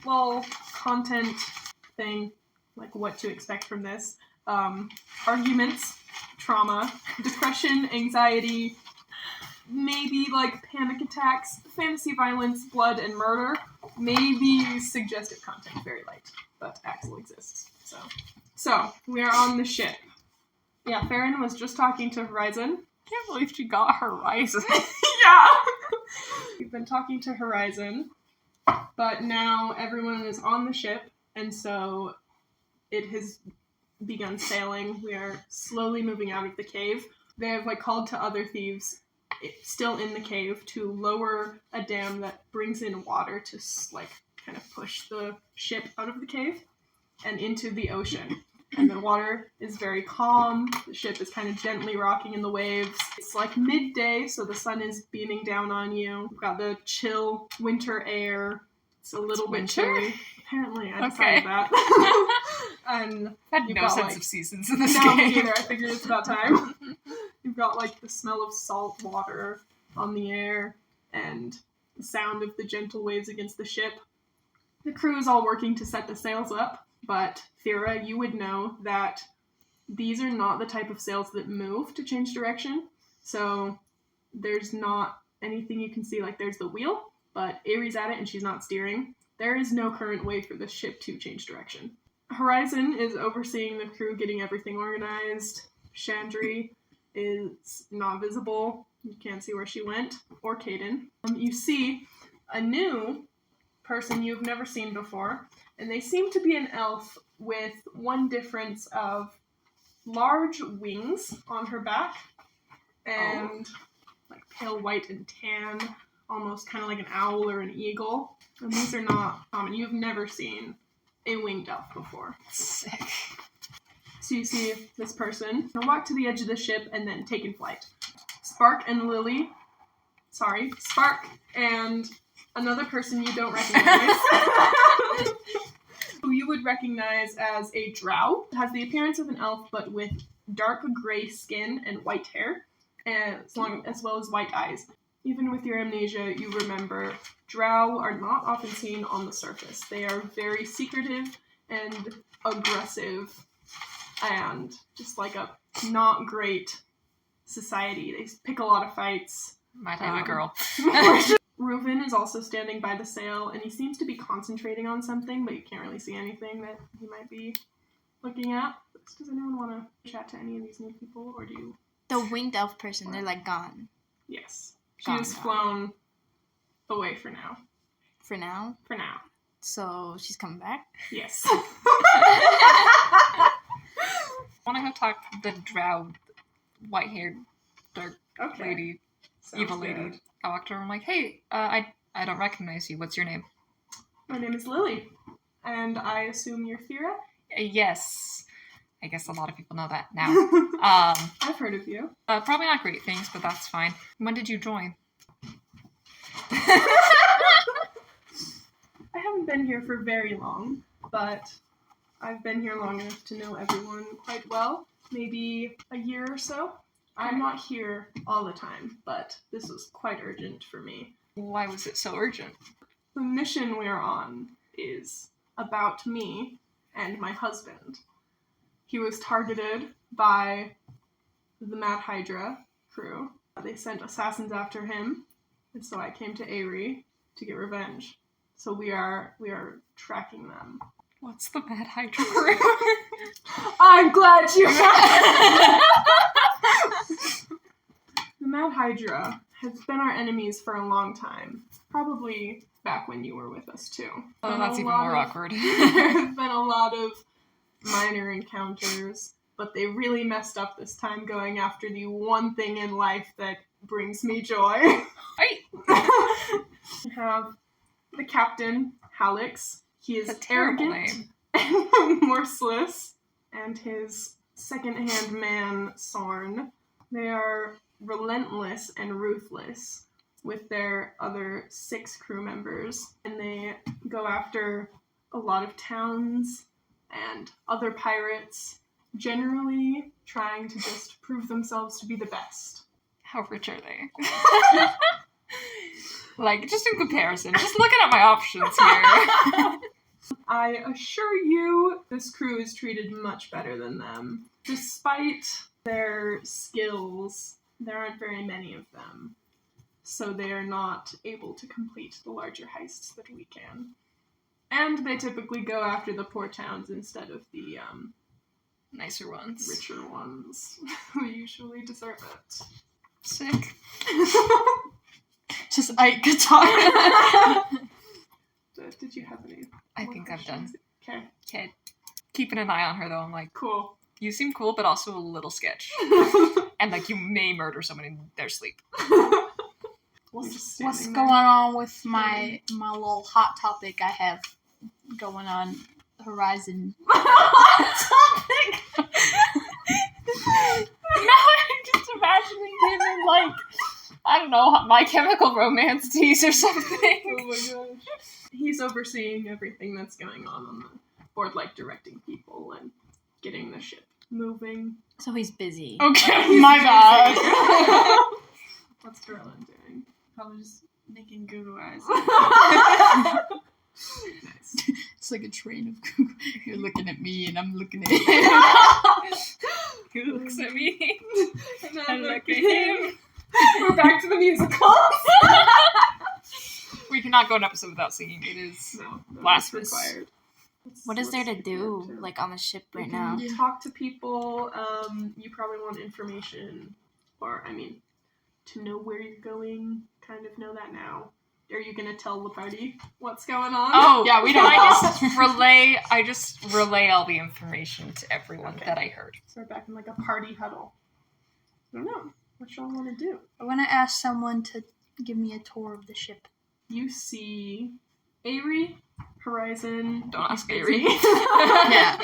little content thing, like what to expect from this. Arguments, trauma, depression, anxiety, maybe like panic attacks, fantasy violence, blood, and murder. Maybe suggestive content, very light, but Axel exists. So we are on the ship. Yeah, Ferrynn was just talking to Ho-Rizon. Can't believe she got Ho-Rizon. Yeah! We've been talking to Ho-Rizon, but now everyone is on the ship, and so it has begun sailing. We are slowly moving out of the cave. They have called to other thieves still in the cave to lower a dam that brings in water to kind of push the ship out of the cave and into the ocean. And the water is very calm. The ship is kind of gently rocking in the waves. It's midday, so the sun is beaming down on you. We've got the chill winter air. It's a little bit chilly. Apparently, I decided that. And I had no sense of seasons in this game. Me neither. I figured it's about time. You've got the smell of salt water on the air and the sound of the gentle waves against the ship. The crew is all working to set the sails up, but Thira, you would know that these are not the type of sails that move to change direction. So there's not anything you can see. There's the wheel, but Ayri's at it and she's not steering. There is no current way for the ship to change direction. Ho-Rizon is overseeing the crew getting everything organized. Chandri is not visible. You can't see where she went. Or Caden. You see a new person you've never seen before, and they seem to be an elf with one difference of large wings on her back and pale white and tan, almost kind of like an owl or an eagle. And these are not common. You've never seen a winged elf before. Sick. So you see this person walk to the edge of the ship and then take in flight. Spark and another person you don't recognize, who you would recognize as a drow, has the appearance of an elf but with dark gray skin and white hair, as well as white eyes. Even with your amnesia, you remember drow are not often seen on the surface. They are very secretive and aggressive and just a not great society. They pick a lot of fights. My type of girl. Reuven is also standing by the sail, and he seems to be concentrating on something, but you can't really see anything that he might be looking at. Does anyone want to chat to any of these new people, or do you? The winged elf person, they're gone. Yes. She has flown away for now. For now? For now. So she's coming back? Yes. I want to go talk to the drow, white-haired, dark lady, Sounds evil good. lady. I walked over and I'm like, hey, I don't recognize you. What's your name? My name is Lily, and I assume you're Thira? Yes. I guess a lot of people know that now. I've heard of you. Probably not great things, but that's fine. When did you join? I haven't been here for very long, but I've been here long enough to know everyone quite well. Maybe a year or so. I'm not here all the time, but this was quite urgent for me. Why was it so urgent? The mission we're on is about me and my husband. He was targeted by the Mad Hydra crew. They sent assassins after him, and so I came to Ayri to get revenge. So we are tracking them. What's the Mad Hydra crew? I'm glad you asked! The Mad Hydra has been our enemies for a long time. Probably back when you were with us, too. Oh, that's even more awkward. There have been a lot of minor encounters, but they really messed up this time going after the one thing in life that brings me joy. We have the captain, Halix. He is arrogant and remorseless, and his second-hand man, Sorn. They are relentless and ruthless with their other 6 crew members, and they go after a lot of towns and other pirates, generally trying to just prove themselves to be the best. How rich are they? Just in comparison, just looking at my options here. I assure you, this crew is treated much better than them. Despite their skills, there aren't very many of them, so they are not able to complete the larger heists that we can. And they typically go after the poor towns instead of the nicer ones. richer ones who usually deserve it. Sick. Just Ike guitar. Did you have any? I more think I'm done. questions? Okay, Keeping an eye on her, though, I'm like, cool. you seem cool, but also a little sketch. And, like, you may murder someone in their sleep. What's going on with my little hot topic I have going on Ho-Rizon? topic? Now I'm just imagining him in, like, I don't know, My Chemical Romance tease or something. Oh my gosh. He's overseeing everything that's going on the board, like directing people and getting the ship moving. So he's busy. Okay, my bad. What's Derellon doing? Probably just making Google eyes. Nice. It's like a train of Google. You're looking at me and I'm looking at him. He looks at me. And I look at him. We're back to the musicals. We cannot go an episode without singing. It is No, blasphemous. that's required. What is there to Let's do, get into it. like, on the ship right You now? can talk to people. You probably want information, or to know where you're going. Kind of know that now. Are you gonna tell the party what's going on? Oh, Yeah, we can don't I just relay all the information to everyone Okay. that I heard. So we're back in like a party huddle. I don't know what y'all want to do. I want to ask someone to give me a tour of the ship. You see Ayri, Ho-Rizon. Don't ask busy. Ayri. Yeah.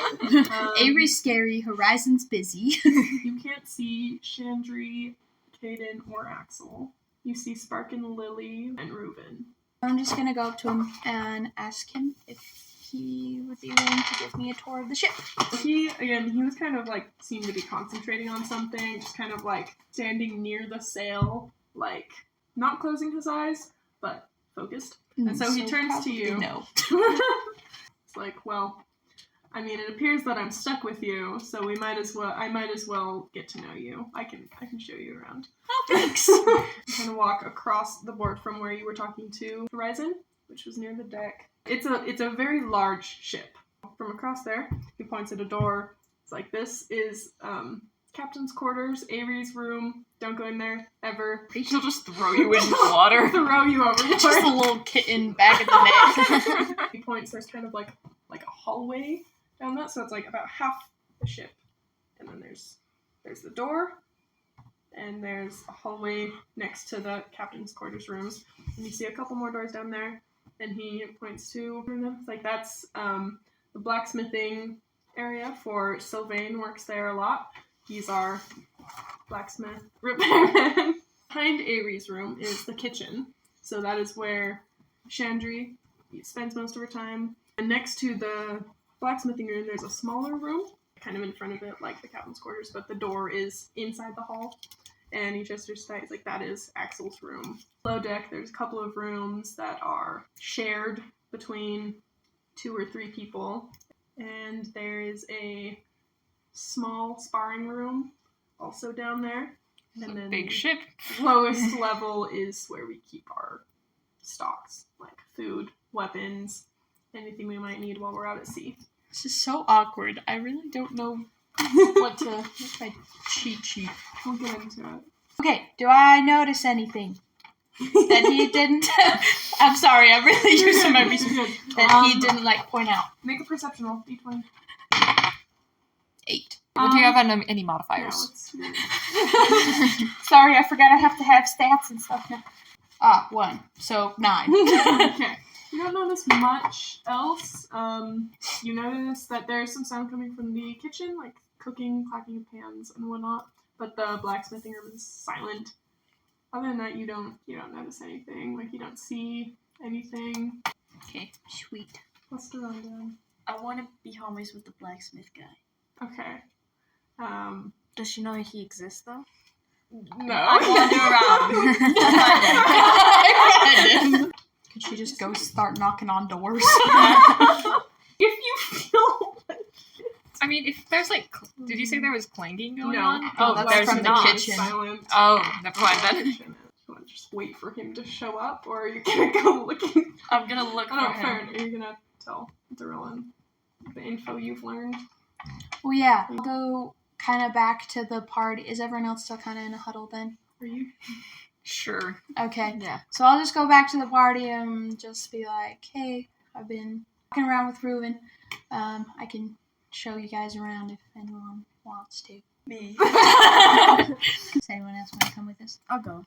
Ayri's scary, Ho-Rizon's busy. You can't see Chandri, Caden, or Axel. You see Spark and Lily and Reuben. I'm just gonna go up to him and ask him if he would be willing to give me a tour of the ship. He was kind of like, seemed to be concentrating on something, just kind of like standing near the sail, like not closing his eyes, but focused. And so he turns to you. No. It's like, well, it appears that I'm stuck with you, so I might as well get to know you. I can show you around. Oh, thanks. You kind of walk across the board from where you were talking to Ho-Rizon, which was near the deck. It's a very large ship. From across there, he points at a door. It's like, this is captain's quarters, Ayri's room. Don't go in there ever. She'll just throw you into the water. Throw you overboard. Just a little kitten back at the neck. He points. There's kind of like a hallway down that, so it's like about half the ship, and then there's the door, and there's a hallway next to the captain's quarters rooms, and you see a couple more doors down there, and he points to them. It's like, that's the blacksmithing area for Sylvain. Works there a lot. He's our blacksmith repairman. Behind Ayri's room is the kitchen, so that is where Chandri spends most of her time. And next to the blacksmithing room, there's a smaller room, kind of in front of it, like the captain's quarters, but the door is inside the hall. And he gestures to, he's like, that is Axel's room. Below deck, there's a couple of rooms that are shared between 2 or 3 people. And there is a small sparring room also down there. And then Big ship. lowest level is where we keep our stocks, like food, weapons, anything we might need while we're out at sea. This is so awkward. I really don't know what's my cheat sheet. We'll get into it. Okay, do I notice anything that he didn't? I'm sorry, I'm really using my research. That he didn't point out. Make a perception roll, D20. 8. Do you have any Yeah, modifiers? let's see. Sorry, I forgot I have to have stats and stuff now. 1. So 9. Okay. You don't notice much else. You notice that there's some sound coming from the kitchen, like cooking, clacking of pans, and whatnot. But the blacksmithing room is silent. Other than that, you don't notice anything. Like, you don't see anything. Okay, sweet. What's the rundown? I want to be homies with the blacksmith guy. Okay. Does she know he exists, though? No. I wander around. Could she just go start knocking on doors? I mean, if there's like, did you say there was clanging going No. on? Oh, that's there's from the not. kitchen. Silent. Oh, never mind then. You want to just wait for him to show up, or are you gonna go looking? I'm gonna look Oh, no, for him. Ferrynn, are you gonna tell Derellon the info you've learned? Well, yeah. I'll go kind of back to the party. Is everyone else still kind of in a huddle then? Are you? Sure. Okay. Yeah. So I'll just go back to the party and just be like, hey, I've been walking around with Ruben. I can show you guys around if anyone wants to. Me. Does anyone else want to come with us? I'll go.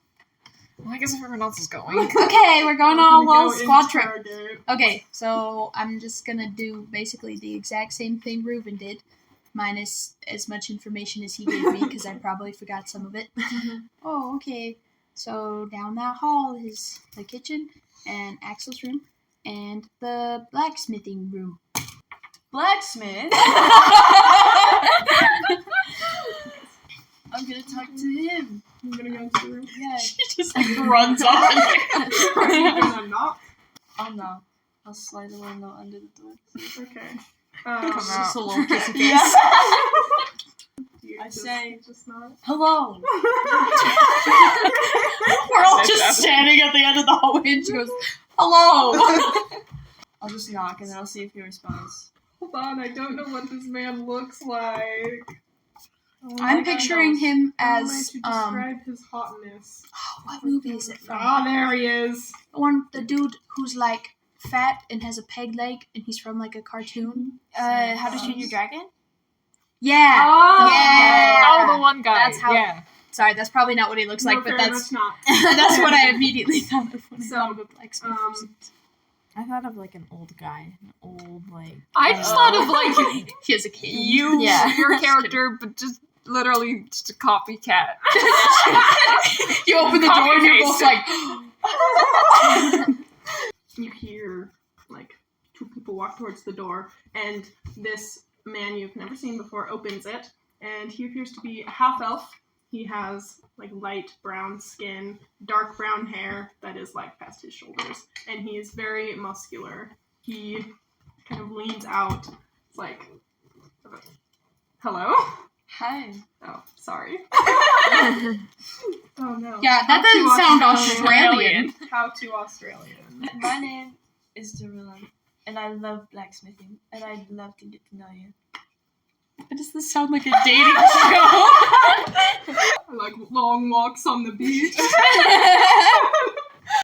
Well, I guess if everyone else is going. Okay, we're going We're on a gonna little go squad trip. interrogate. Okay, so I'm just gonna do basically the exact same thing Ruben did, minus as much information as he gave me, because I probably forgot some of it. Oh, okay. So down that hall is the kitchen, and Axel's room, and the blacksmithing room. Blacksmith? I'm gonna talk to him. I'm gonna go into the room. Yeah. She just like runs on. Are you gonna knock? I'll knock. I'll slide the window under the door. Okay. It's out. just a little kissy face. Yeah. You I just- say- just not. Hello. We're all just standing at the end of the hallway, and she goes, "Hello." I'll just knock and then I'll see if he responds. Hold on, I don't know what this man looks like. I'm picturing him How am I as to describe his hotness? what movie is it from? Ah, there he is. The dude who's like fat and has a peg leg, and he's from like a cartoon. How to Train Your Dragon? Yeah. Oh, Yeah. Oh, the one guy. That's how- Yeah. Sorry, that's probably not what he looks like, No, but very that's much not. that's what I immediately thought of when I So, thought of a blacksmith. I thought of like an old guy, an old like. I just thought of like He has a kid. you, Yeah. your character, but just literally just a copycat. You open the door and you're both like, You hear like two people walk towards the door, and this man you've never seen before opens it, and he appears to be a half elf. He has like light brown skin, dark brown hair that is like past his shoulders, and he is very muscular. He kind of leans out. It's like, hello? Hi. Oh, sorry. Oh no. yeah, that How too doesn't sound Australian. How to Australian. My name is Derellon, and I love blacksmithing, and I'd love to get to know you. Why does this sound like a dating show? I like long walks on the beach.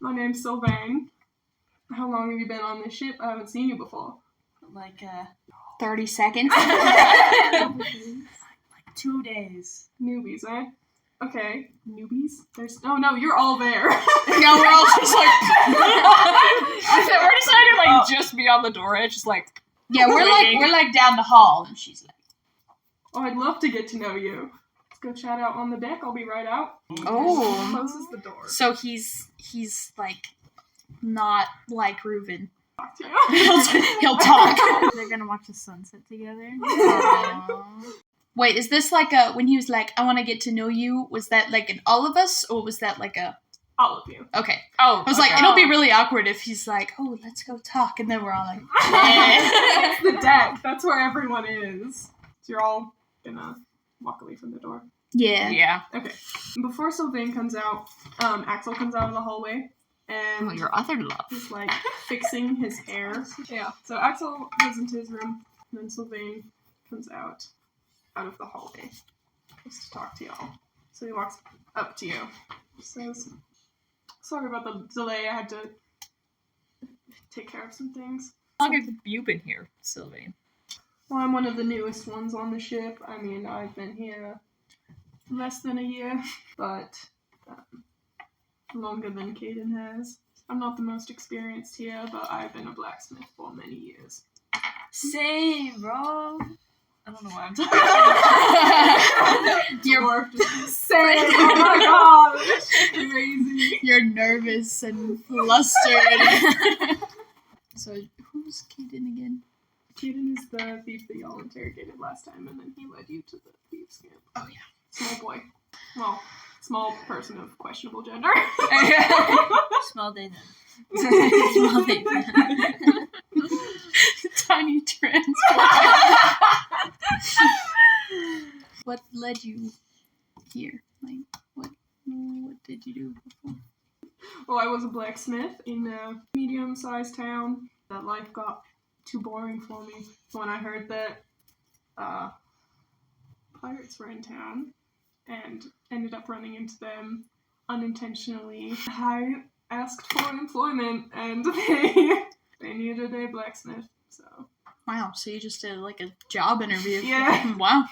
My name's Sylvain. How long have you been on this ship? I haven't seen you before. Like, 30 seconds. 2 days. Newbies, eh? Okay. Newbies? No, you're all there. No, we're all just like, We're deciding like just beyond the door edge, just like yeah, we're like down the hall, and she's like, Oh, I'd love to get to know you. Let's go chat out on the deck. I'll be right out. Oh. Closes the door. so he's like not like Reuben. Talk to you. He'll talk. They're gonna watch the sunset together. Wait, is this like when he was like, I want to get to know you, was that like an all of us, or was that like a... All of you. Okay. oh. I was like, it'll be really awkward if he's like, oh, let's go talk, and then we're all like, It's the deck. That's where everyone is. So you're all gonna walk away from the door. yeah. Yeah. Okay. Before Sylvain comes out, Axel comes out of the hallway, and Oh, your other love. he's like fixing his hair. Yeah. So Axel goes into his room, and then Sylvain comes out of the hallway just to talk to y'all. So he walks up to you. Says, "Sorry about the delay. I had to take care of some things." How long have you been here, Sylvain? Well, I'm one of the newest ones on the ship. I mean, I've been here less than a year, but longer than Caden has. I'm not the most experienced here, but I've been a blacksmith for many years. Same, bro. I don't know why I'm talking. You're saying, oh my gosh, crazy. You're nervous and flustered. So, who's Kaden again? Caden is the thief that y'all interrogated last time, and then he led you to the thieves' camp. Oh, yeah. Small boy. Well, small person of questionable gender. Small day then. Small thing. Tiny trans boy. led you here? Like, what did you do before? Well, I was a blacksmith in a medium-sized town. That life got too boring for me. When I heard that pirates were in town and ended up running into them unintentionally, I asked for employment and they needed a blacksmith, so. Wow, so you just did like a job interview. Yeah. Wow.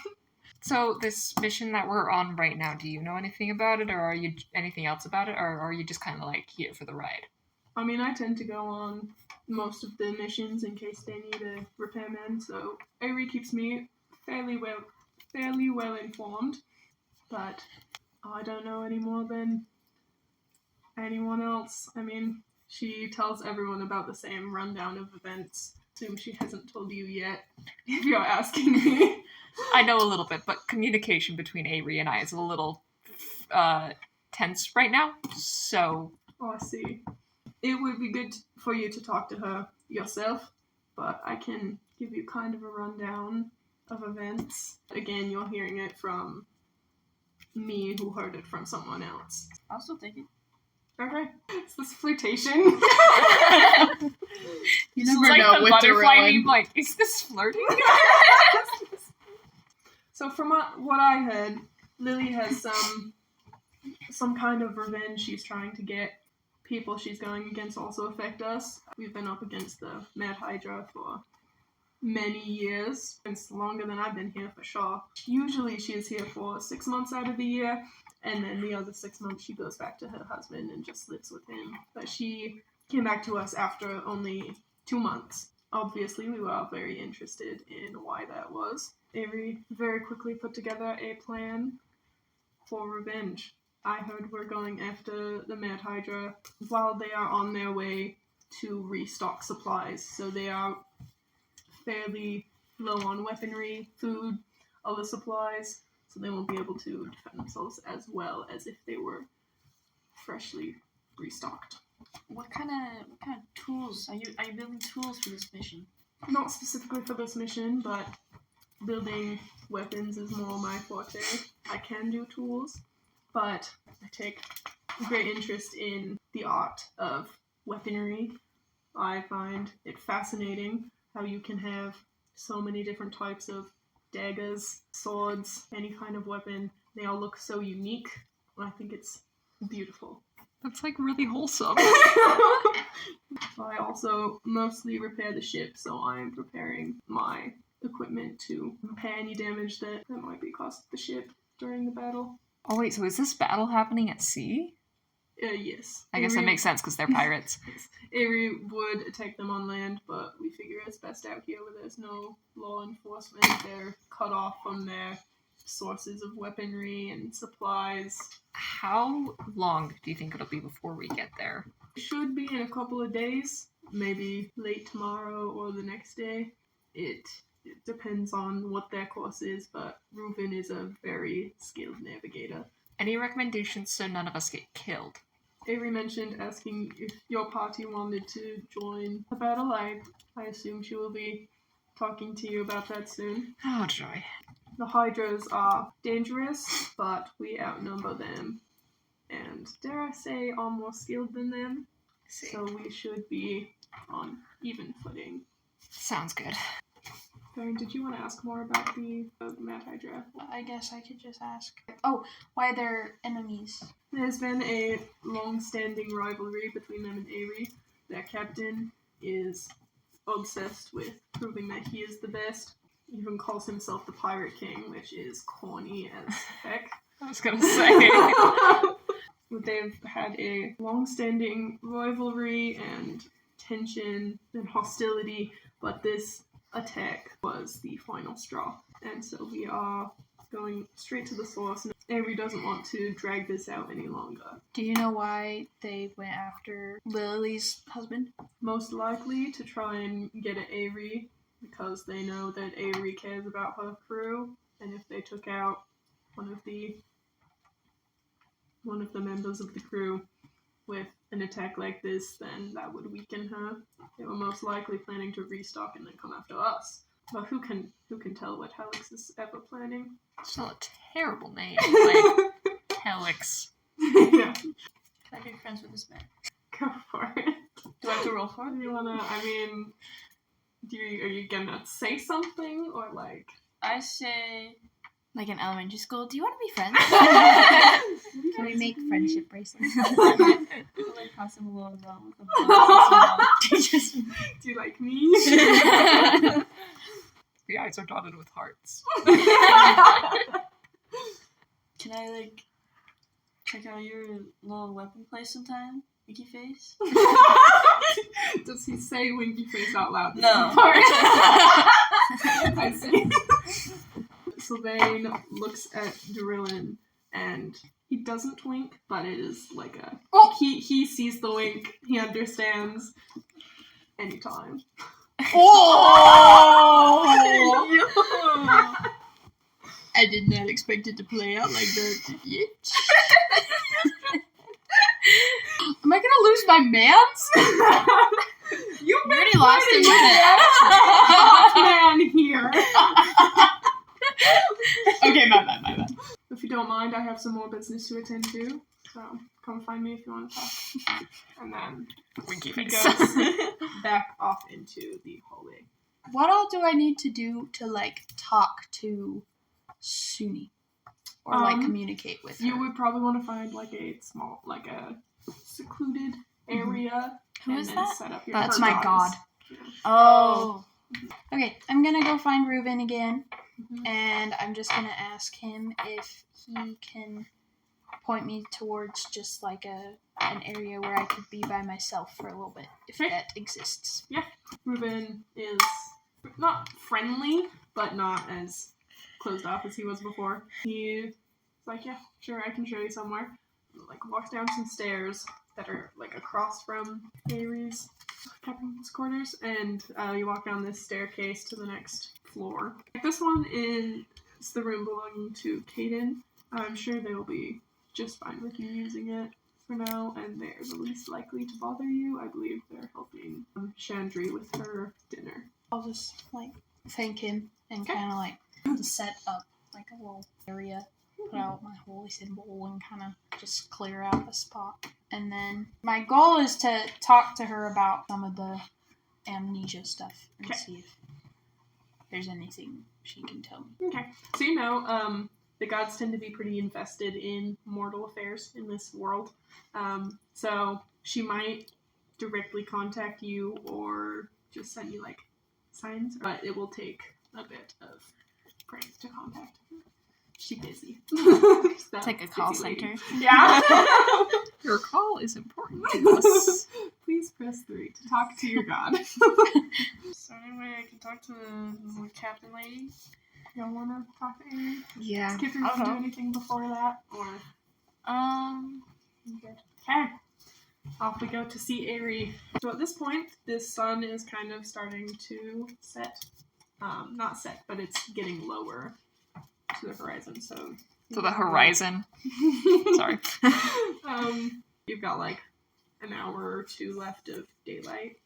So this mission that we're on right now, do you know anything about it, or are you anything else about it, or are you just kind of like here for the ride? I mean, I tend to go on most of the missions in case they need a repairman, so Ayri keeps me fairly well informed, but I don't know any more than anyone else. I mean, she tells everyone about the same rundown of events. Assume she hasn't told you yet, if you're asking me. I know a little bit, but communication between Ayri and I is a little tense right now, so... Oh, I see. It would be good for you to talk to her yourself, but I can give you kind of a rundown of events. Again, you're hearing it from me, who heard it from someone else. I'll still take it. Okay. It's this flirtation. You It's never like know the with butterfly Derellon. meme, like, is this flirting? So from what I heard, Lily has some kind of revenge she's trying to get. People she's going against also affect us. We've been up against the Mad Hydra for many years. It's longer than I've been here for sure. Usually she is here for 6 months out of the year, and then the other 6 months she goes back to her husband and just lives with him. But she came back to us after only 2 months. Obviously, we were all very interested in why that was. Ayri very quickly put together a plan for revenge. I heard we're going after the Mad Hydra while they are on their way to restock supplies. So they are fairly low on weaponry, food, other supplies, so they won't be able to defend themselves as well as if they were freshly restocked. What kind of tools are you building tools for this mission? Not specifically for this mission, but building weapons is more my forte. I can do tools, but I take great interest in the art of weaponry. I find it fascinating how you can have so many different types of daggers, swords, any kind of weapon. They all look so unique. I think it's beautiful. That's like really wholesome. I also mostly repair the ship, so I am preparing my equipment to repair any damage that might be caused to the ship during the battle. Oh wait, so is this battle happening at sea? Yes. I guess that makes sense because they're pirates. Ayri would attack them on land, but we figure it's best out here where there's no law enforcement. They're cut off from their sources of weaponry and supplies. How long do you think it'll be before we get there? Should be in a couple of days, maybe late tomorrow or the next day. It depends on what their course is, but Reuven is a very skilled navigator. Any recommendations so none of us get killed? Ayri mentioned asking if your party wanted to join the battle. I assume she will be talking to you about that soon. Oh, joy. The Hydras are dangerous, but we outnumber them. And dare I say, are more skilled than them. So we should be on even footing. Sounds good. Ferrynn, did you want to ask more about the Mad Hydra? I guess I could just ask. Oh, why they're enemies? There's been a long-standing rivalry between them and Ayri. Their captain is obsessed with proving that he is the best. He even calls himself the Pirate King, which is corny as heck. I was gonna say. They've had a long-standing rivalry and tension and hostility, but this attack was the final straw. And so we are going straight to the source. Ayri doesn't want to drag this out any longer. Do you know why they went after Lily's husband? Most likely to try and get at Ayri, because they know that Ayri cares about her crew, and if they took out one of the members of the crew with an attack like this, then that would weaken her. They were most likely planning to restock and then come after us. Well, who can tell what Helix is ever planning? Still a terrible name. Like, Helix. Yeah. Can I be friends with this man? Go for it. Do I have to roll for it? Do you wanna, I mean, are you gonna say something, or like... I say... Like in elementary school, do you want to be friends? Can we make friendship bracelets? like pass him a little note with a book. Do you like me? The eyes are dotted with hearts. Can I, like, check out your little weapon play sometime? Winky face? Does he say winky face out loud? No. I see. Sylvain looks at Derellon and he doesn't wink, but it is like a... Oh! He sees the wink. He understands. Anytime. Oh! I did not expect it to play out like that yet. Am I gonna lose my mans? You already lost it man here. Okay, my bad. If you don't mind, I have some more business to attend to. So come find me if you want to talk. And then Winky he face. goes back off into the hallway. What all do I need to do to, like, talk to Suni? Or, like, communicate with her? You would probably want to find like a small, like a secluded area. Who and is then that? set up your That's her my goddess. god. Oh. Okay, I'm gonna go find Reuben again. Mhm. And I'm just gonna ask him if he can point me towards just like an area where I could be by myself for a little bit, if Okay. that exists. Reuben is not friendly, but not as closed off as he was before. He's like, yeah, sure, I can show you somewhere. Like, walks down some stairs that are like across from Ayri's captain's quarters, and you walk down this staircase to the next floor. This one is the room belonging to Kaden. I'm sure they will be just fine with you using it for now, and they're the least likely to bother you. I believe they're helping Chandri with her dinner. I'll just like thank him and Okay. kind of like set up like a little area, put out my holy symbol and kind of just clear out the spot. And then my goal is to talk to her about some of the amnesia stuff and Okay. see if there's anything she can tell me. Okay. So you know, the gods tend to be pretty invested in mortal affairs in this world. So she might directly contact you or just send you like signs, but it will take a bit of praying to contact her. She's busy. It's like a call center. Yeah. Your call is important to us. Please press 3 to talk to your god. So anyway, I can talk to the captain lady. You don't want to talk to Ayri? Yeah. Kithri, want to do anything before that? Or okay. Off we go to see Ayri. So at this point, this sun is kind of starting to set. Not set, but it's getting lower to the horizon. So the horizon. Sorry. You've got like an hour or two left of daylight.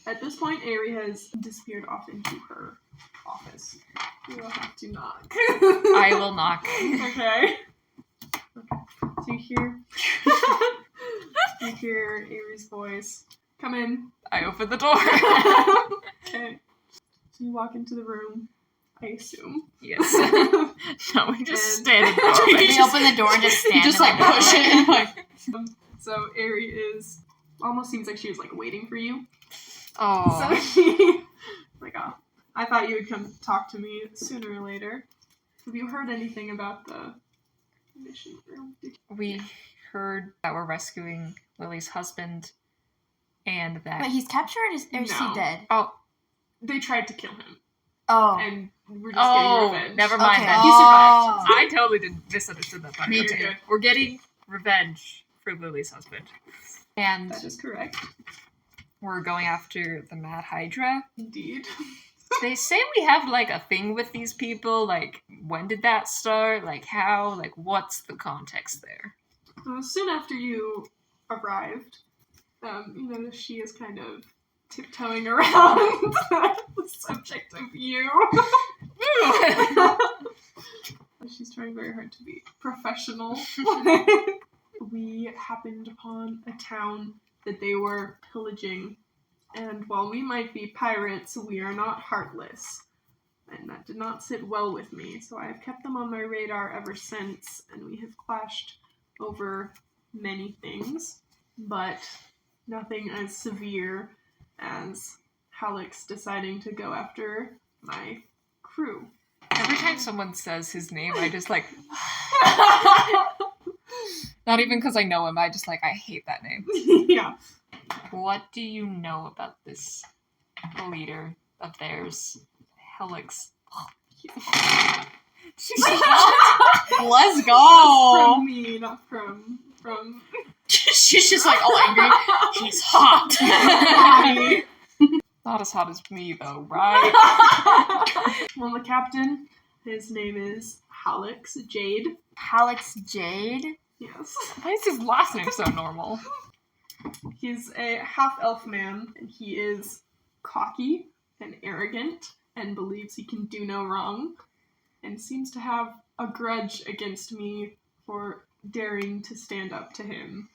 At this point, Ayri has disappeared off into her office. You will have to knock. I will knock. Okay. So you hear Ayri's voice. Come in. I open the door. Okay. So you walk into the room, I assume. Yes. No, we just And- stand in the doorway. We open the door and just stand. Just in like the push doorway. it and like So Ayri is almost seems like she was like waiting for you. Oh. So she like, oh, I thought you would come talk to me sooner or later. Have you heard anything about the mission room? We heard that we're rescuing Lily's husband and that... Wait, he's captured or is No. he dead? Oh. They tried to kill him, Oh. and we're just getting revenge. Never mind Okay. that. He survived. I totally misunderstood that part. Me Okay. too. We're getting revenge for Lily's husband. And That is correct. we're going after the Mad Hydra. Indeed. They say we have, like, a thing with these people. Like, when did that start? Like, how? Like, what's the context there? Soon after you arrived, you notice she is kind of tiptoeing around the subject of you. She's trying very hard to be professional. We happened upon a town that they were pillaging, and while we might be pirates, we are not heartless. And that did not sit well with me, so I have kept them on my radar ever since, and we have clashed over many things, but nothing as severe as Alex deciding to go after my crew. Every time someone says his name, I just like... Not even because I know him, I just like, I hate that name. Yeah. What do you know about this leader of theirs, Alex? Let's go. From me, not from. She's just like all angry. He's hot. Not as hot as me though, right? Well, the captain, his name is Alex Jade. Alex Jade? Yes. Why is his last name so normal? He's a half-elf man, and he is cocky and arrogant and believes he can do no wrong, and seems to have a grudge against me for daring to stand up to him.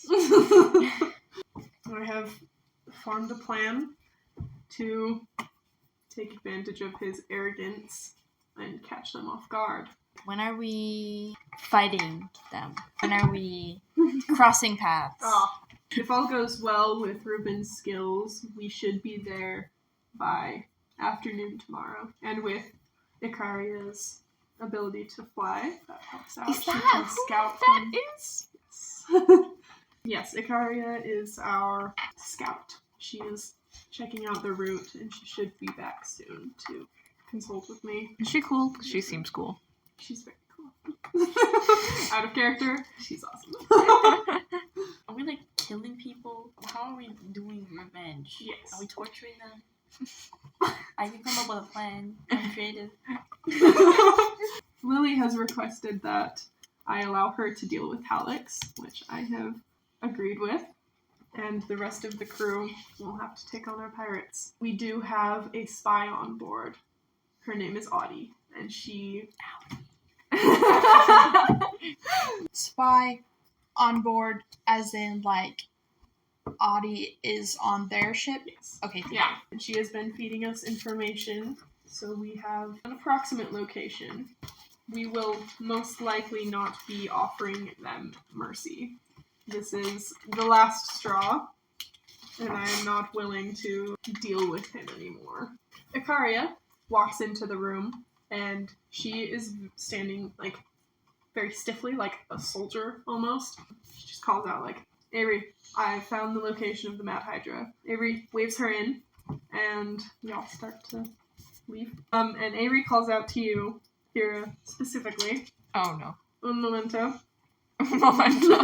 I have formed a plan to take advantage of his arrogance and catch them off guard. When are we fighting them? When are we crossing paths? If all goes well with Ruben's skills, we should be there by afternoon tomorrow. And with Icaria's ability to fly, that helps out. Is She that can who scout that from... is? Yes, Icaria is our scout. She is checking out the route, and she should be back soon to consult with me. Is she cool? She seems cool. She's very cool. Out of character, she's awesome. Are we like killing people? How are we doing revenge? Yes. Are we torturing them? I can come up with a plan. I'm creative. Lily has requested that I allow her to deal with Alex, which I have agreed with, and the rest of the crew will have to take on our pirates. We do have a spy on board. Her name is Audie, and she... Spy on board, as in, like, Audie is on their ship? Yes. Okay. Yeah, and she has been feeding us information, so we have an approximate location. We will most likely not be offering them mercy. This is the last straw, and I am not willing to deal with him anymore. Icaria walks into the room, and she is standing, like, very stiffly, like a soldier, almost. She just calls out, like, Ayri, I found the location of the Mad Hydra. Ayri waves her in, and we all start to leave. And Ayri calls out to you, Thira, specifically. Oh no. Un momento. Momento.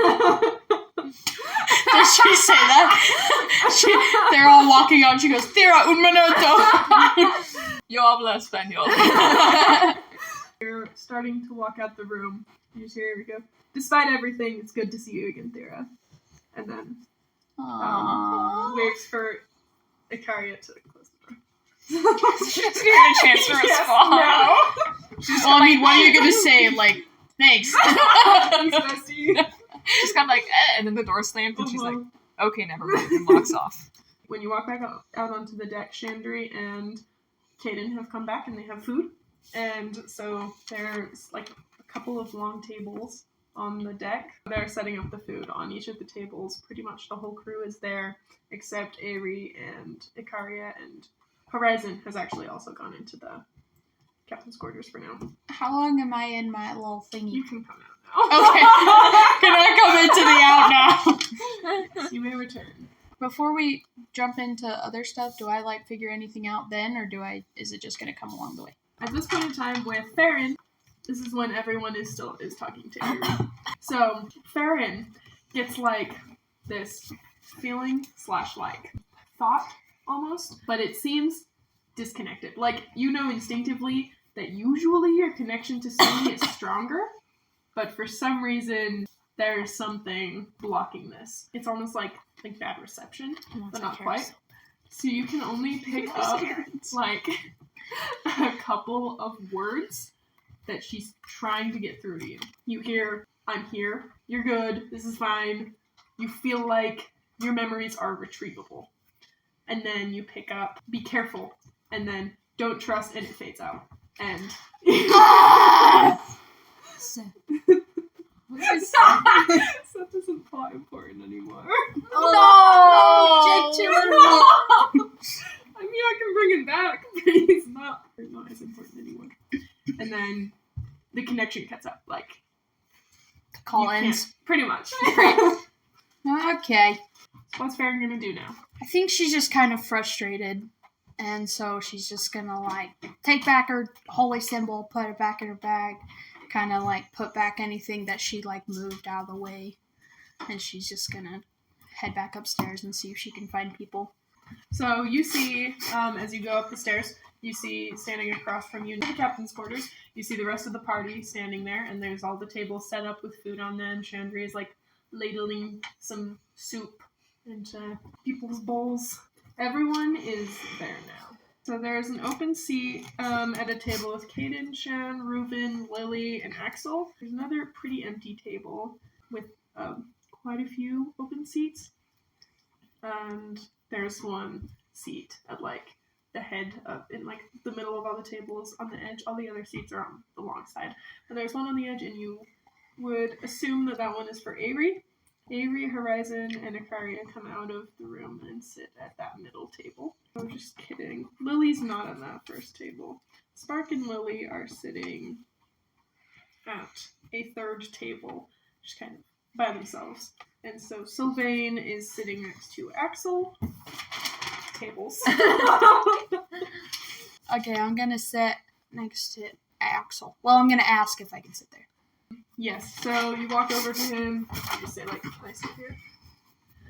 Does she say that? They're all walking out and she goes, Thira, un minuto! Yo habla español. You're starting to walk out the room. You just hear Ayri go, despite everything, it's good to see you again, Thira. And then Aww. waves for Icaria to close the door. She's gonna get a chance for a spot. No. Well, I mean, what are you gonna say? Like, thanks. Thanks, bestie. She's kind of like, and then the door slams, and she's like, Uh-huh. okay, never mind, and walks off. When you walk back out onto the deck, Chandri and Kaden have come back and they have food. And so there's like a couple of long tables on the deck. They're setting up the food on each of the tables. Pretty much the whole crew is there, except Ayri and Icaria, and Ho-Rizon has actually also gone into the captain's quarters for now. How long am I in my little thingy? You can come out now. Okay. Can I come into the out now? You may return. Before we jump into other stuff, do I like figure anything out then, or is it just gonna come along the way? At this point in time with Ferrynn, this is when everyone is talking to Ayri. So Ferrynn gets like this feeling / like thought almost, but it seems disconnected. Like, you know instinctively that usually your connection to Sumi is stronger, but for some reason there's something blocking this. It's almost like bad reception, but not quite. So you can only pick up like a couple of words that she's trying to get through to you. You hear, "I'm here, you're good, this is fine." You feel like your memories are retrievable. And then you pick up, "Be careful," and then "Don't trust," and it fades out. And Seth isn't plot important anymore. Oh, no! I mean, I can bring him back, but he's not as important anymore. And then the connection cuts up, like Collins. Pretty much. Okay. So what's Ferrynn gonna do now? I think she's just kind of frustrated. And so she's just gonna, like, take back her holy symbol, put it back in her bag, kind of, like, put back anything that she, like, moved out of the way. And she's just gonna head back upstairs and see if she can find people. So you see, as you go up the stairs, you see standing across from you in the captain's quarters, you see the rest of the party standing there, and there's all the tables set up with food on them. Chandra is, like, ladling some soup into people's bowls. Everyone is there now. So there's an open seat at a table with Kaden, Shan, Reuven, Lily, and Axel. There's another pretty empty table with quite a few open seats. And there's one seat at, like, the head of, in, like, the middle of all the tables on the edge. All the other seats are on the long side. And there's one on the edge, and you would assume that one is for Ayri. Ayri, Ho-Rizon, and Ikaria come out of the room and sit at that middle table. Oh, just kidding. Lily's not on that first table. Spark and Lily are sitting at a third table, just kind of by themselves. And so Sylvain is sitting next to Axel. Tables. Okay, I'm gonna sit next to Axel. Well, I'm gonna ask if I can sit there. Yes, so you walk over to him. You say, like, "Can I sit here?"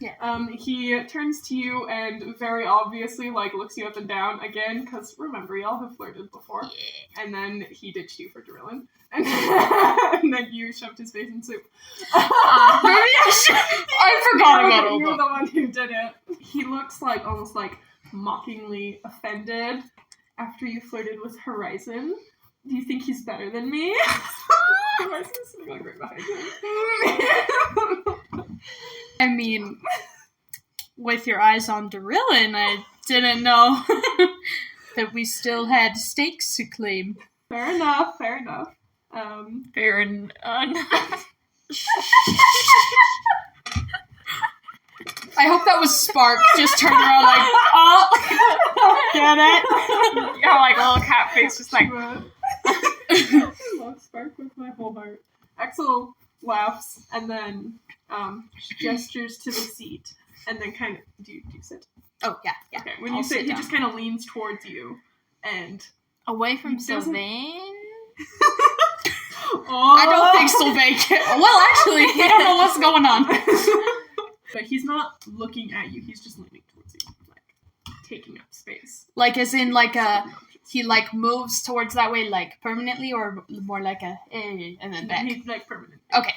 Yeah. He turns to you and very obviously, like, looks you up and down again, because remember, y'all have flirted before. Yeah. And then he ditched you for Derellon. And then you shoved his face in soup. Maybe I forgot about all You're that. the one who did it. He looks like, almost like, mockingly offended after you flirted with Ho-Rizon. Do you think he's better than me? Ho-Rizon's sitting, like, right behind him. I mean, with your eyes on Derellon, I didn't know that we still had stakes to claim. Fair enough. Ferrynn. I hope that was Spark just turned around like, oh, get it? Yeah, like a little cat face, just like. I love Spark with my whole heart. Axel laughs and then gestures to the seat and then kind of. Do you sit? Oh, yeah. Okay, when I'll you sit, sit he down. just kind of leans towards you and. Away from He doesn't- Sylvain? Oh. I don't think Sylvain can. Well, actually, I don't know what's going on. But he's not looking at you, he's just leaning towards you, like, taking up space. Like, as in, like, he, like, moves towards that way, like, permanently, or more like a, and then back? He's, like, permanent. Okay.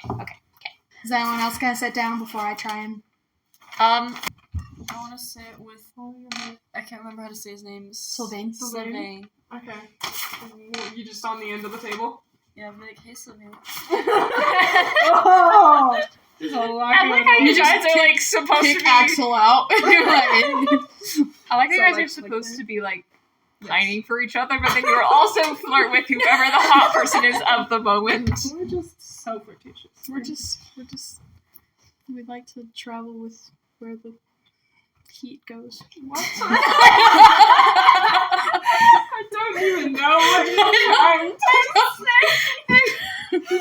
Is anyone else gonna sit down before I try and... I want to sit with... I can't remember how to say his name. Sylvain. Sylvain. Okay. You just on the end of the table? Yeah, I'm like, hey, Sylvain. Oh! There's a lot I like how You you just guys are like supposed to Kick be. Axel out. You're like, I like how you guys like, are supposed like to be like pining for each other, but then you're also flirt with whoever the hot person is of the moment. We're just so flirtatious. we're just, we'd like to travel with where the heat goes. What? I don't even know what you're trying to say.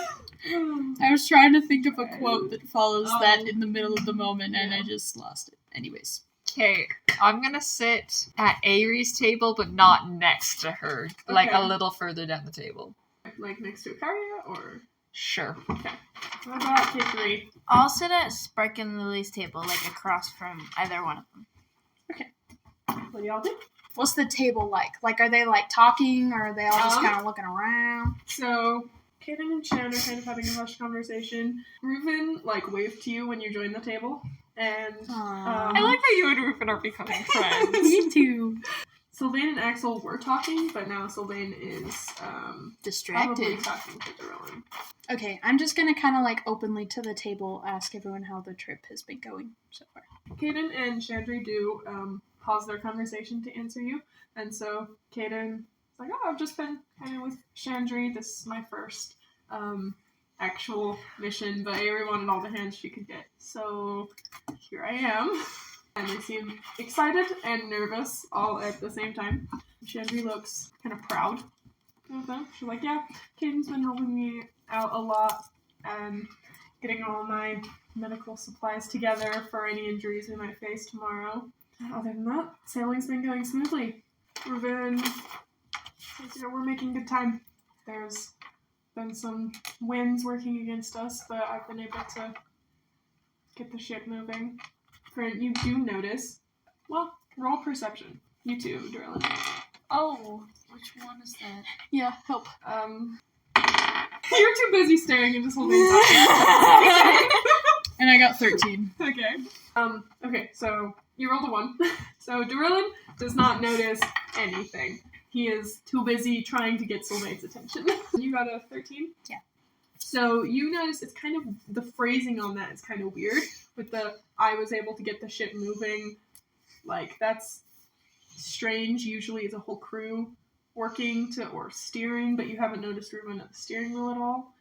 I was trying to think of a quote that follows Oh. that in the middle of the moment, and Yeah. I just lost it. Anyways. Okay, I'm gonna sit at Ayri's table, but not next to her. Like a Okay. little further down the table. Like next to Ikaria, or? Sure. Okay. What about Kithri? I'll sit at Spark and Lily's table, like across from either one of them. What do y'all do? What's the table like? Like, are they, like, talking, or are they all just Um, kind of looking around? So, Kaden and Shan are kind of having a hushed conversation. Reuven, like, waved to you when you joined the table. And I like that you and Reuven are becoming friends. Me too. Sylvain and Axel were talking, but now Sylvain is probably Distracted. talking to Derellon. Okay, I'm just gonna kind of like openly to the table ask everyone how the trip has been going so far. Kaden and Chandri do pause their conversation to answer you. And so Kaden is like, oh, I've just been hanging with Chandri. This is my first actual mission, but Ayri wanted all the hands she could get. So here I am. And they seem excited and nervous all at the same time. Chandri looks kind of proud of them. She's like, yeah, Kaden's been helping me out a lot and getting all my medical supplies together for any injuries we might face tomorrow. Other than that, sailing's been going smoothly. We're making good time. There's been some winds working against us, but I've been able to get the ship moving. Ferrynn, you do notice. Well, roll perception. You too, Derellon. Oh, which one is that? Yeah, help. You're too busy staring into Sylvain's eyes. And I got 13. Okay. Okay, so you rolled a 1. So Derellon does not notice anything. He is too busy trying to get Sylvain's attention. You got a 13? Yeah. So you notice it's kind of, the phrasing on that is kind of weird. With the, I was able to get the ship moving. Like, that's strange. Usually it's a whole crew working to, or steering, but you haven't noticed Reuven at the steering wheel at all.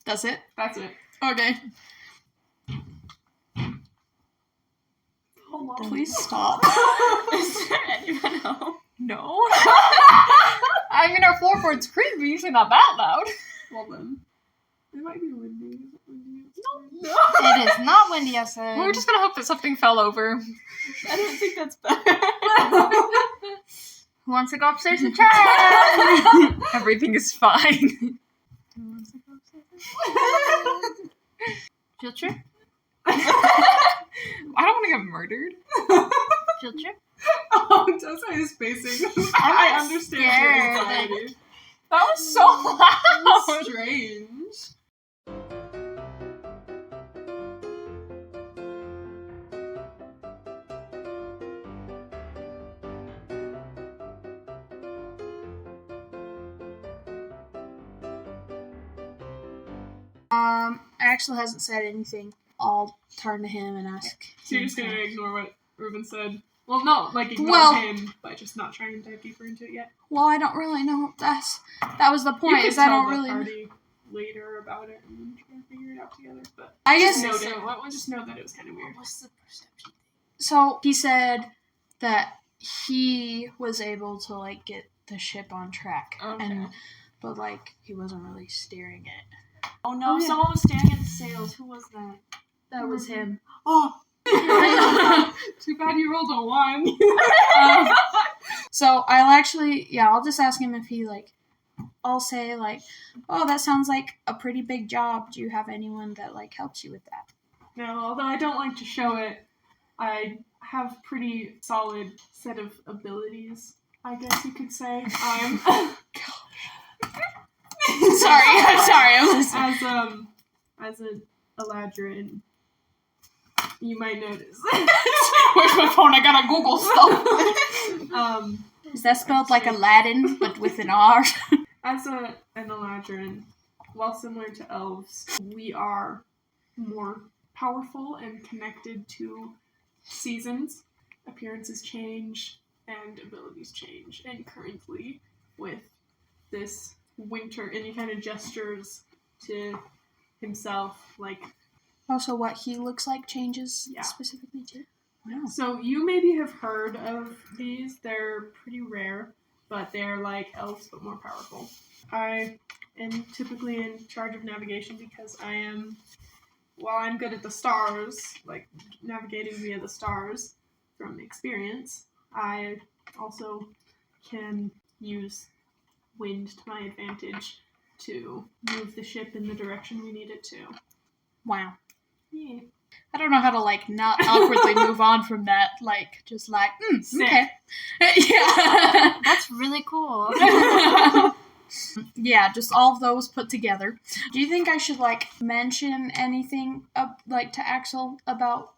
That's it? That's it. Okay. Hold on. Please stop. Is there anyone else? No. I mean, our floorboard's creepy, but usually not that loud. Well then. It might be windy. Is it windy? No. It is not windy outside. We're just gonna hope that something fell over. I don't think that's better. Who wants to go upstairs and chat? Everything is fine. Who wants to go upstairs? Field trip? I don't want to get murdered. Field trip? Oh, Tessa is spacing. I understand your scared. anxiety. That was so loud. Strange. Axel hasn't said anything. I'll turn to him and ask. So you're just gonna ignore what Reuven said? Well, no, like ignore Well- him, but just not trying to dive deeper into it yet. Well, I don't really know. That was the You point. could Is I tell don't the really. party later about it and then try to figure it out together. But I guess just note it. Well, just know that it was kind of weird. What's the perception? so. He said that he was able to like get the ship on track, Okay. but like he wasn't really steering it. Oh no, Oh, yeah. someone was staring at the sails. Who was that? That was him. Oh! Too bad you rolled a 1. So I'll just ask him if he I'll say oh, that sounds like a pretty big job. Do you have anyone that helps you with that? No, although I don't like to show it, I have pretty solid set of abilities, I guess you could say. I'm I'm sorry. as an Eladrin, you might notice. Where's my phone? I gotta Google stuff. Is that spelled like Aladdin, but with an R? As an Eladrin, while similar to elves, we are more powerful and connected to seasons. Appearances change and abilities change. And currently, with this winter, and he kind of gestures to himself, Also, what he looks like changes Yeah. specifically too. Wow. So you maybe have heard of these. They're pretty rare, but they're like elves but more powerful. I am typically in charge of navigation because while I'm good at the stars, navigating via the stars from experience, I also can use wind to my advantage to move the ship in the direction we need it to. Wow. Yeah. I don't know how to not awkwardly move on from that. Sick. Okay. Yeah. That's really cool. Yeah, just all of those put together. Do you think I should, like, mention anything, like, to Axel about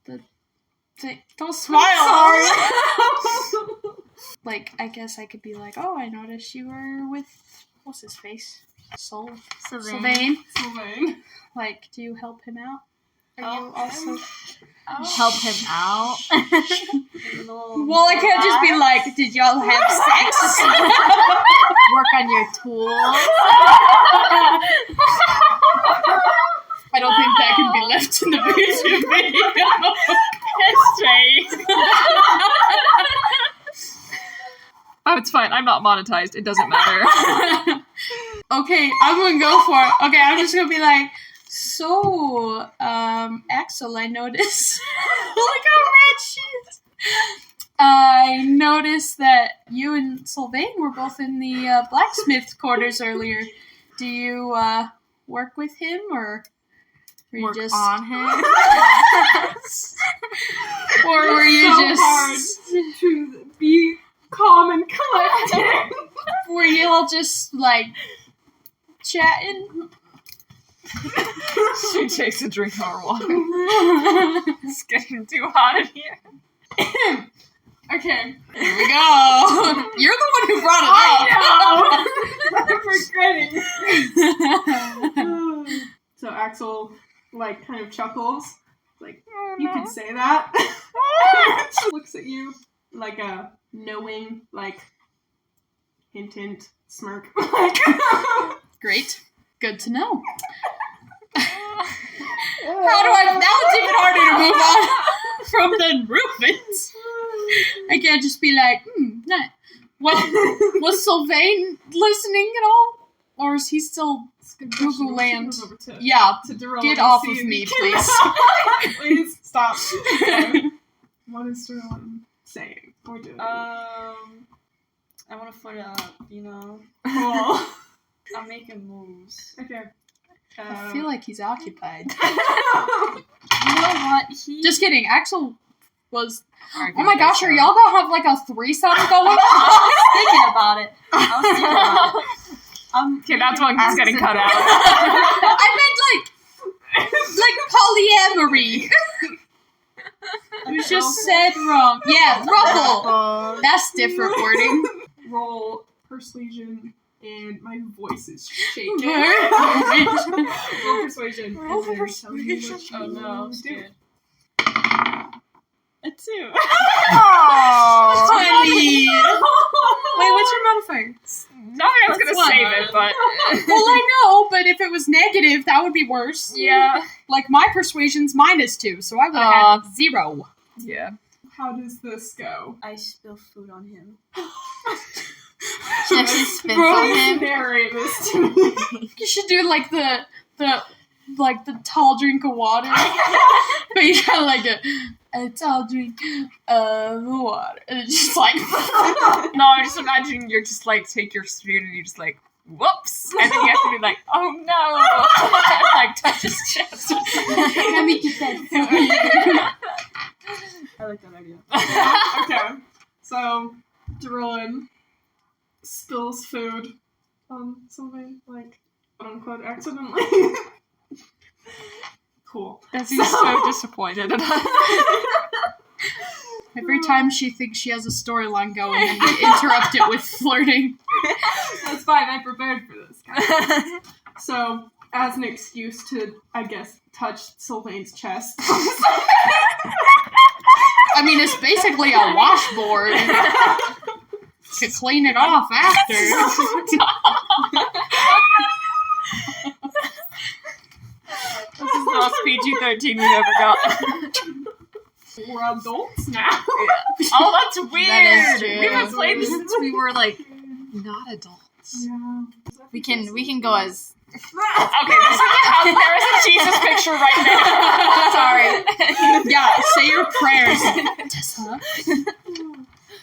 the thing? Don't smile! Like, I guess I could be like, oh, I noticed you were with, what's his face? Sylvain. Like, do you help him out? Are you also... Help him out. Well, I can't just be like, did y'all have sex? Work on your tools. I don't think that can be left in the music video. That's straight. Oh, it's fine. I'm not monetized. It doesn't matter. Okay, I'm gonna go for it. Okay, I'm just gonna be like, so, Axel, I noticed. Look how red she is. I noticed that you and Sylvain were both in the blacksmith quarters earlier. Do you work with him, or were you Work just on him. or were you so just hard to be calm and collected. were you all just like chatting? She takes a drink of our water. It's getting too hot in here. Okay. Here we go. You're the one who brought it I'm regretting. So Axel, like, kind of chuckles. Like, you could say that. She looks at you like a knowing, like, hint, smirk. Great. Good to know. How do I... Now it's even harder to move on from the Rufus. I can't just be like, nah. Was Sylvain listening at all? Or is he still Google land? Yeah, To Derellon get to off see of if me, he please. can- Please stop. Okay. What is Derellon saying or doing? I want to foot it up, you know. Cool. I'm making moves. Okay. I feel like he's occupied. You know what? Just kidding. Axel was... Arguing Oh my gosh, with are her. y'all gonna have like a threesome going on? Thinking about it. I was thinking about it. Okay, that's one that's getting cut out. I meant like polyamory. It was just said wrong. Yeah, throuple. That's different wording. Roll persuasion, and my voice is shaking. Roll persuasion. Roll and then tell me what persuasion. you Oh no, I'm do. scared. A 2. Oh, 20. Wait, what's your modifier? nothing else gonna That's save one. it, but Well, I know, but if it was negative, that would be worse. yeah, Like, my persuasion's -2, so I would have had 0. yeah. How does this go? I spill food on him. She spits Bro, on him. narrate this to me. You should do, like, the tall drink of water. But you got, like, a tall drink of water. And it's just like... No, I'm just imagining you're just like take your spoon and you just like whoops, and then you have to be like, oh no, like touch his chest. Let me get that I like that idea. Okay. So, Derellon spills food on something, like, quote unquote, accidentally. Cool. He's so disappointed. Every time she thinks she has a storyline going, and we interrupt it with flirting. That's fine, I prepared for this, guys. So, as an excuse to, I guess, touch Sylvain's chest. I mean, it's basically a washboard. To clean it off after. This is the most PG-13 we've ever got. We're adults now. Oh, that's weird. That is true. We haven't played this since we were like not adults. Yeah. We can go as Okay, there is a Jesus picture right now. Sorry. Yeah, say your prayers. Tessa.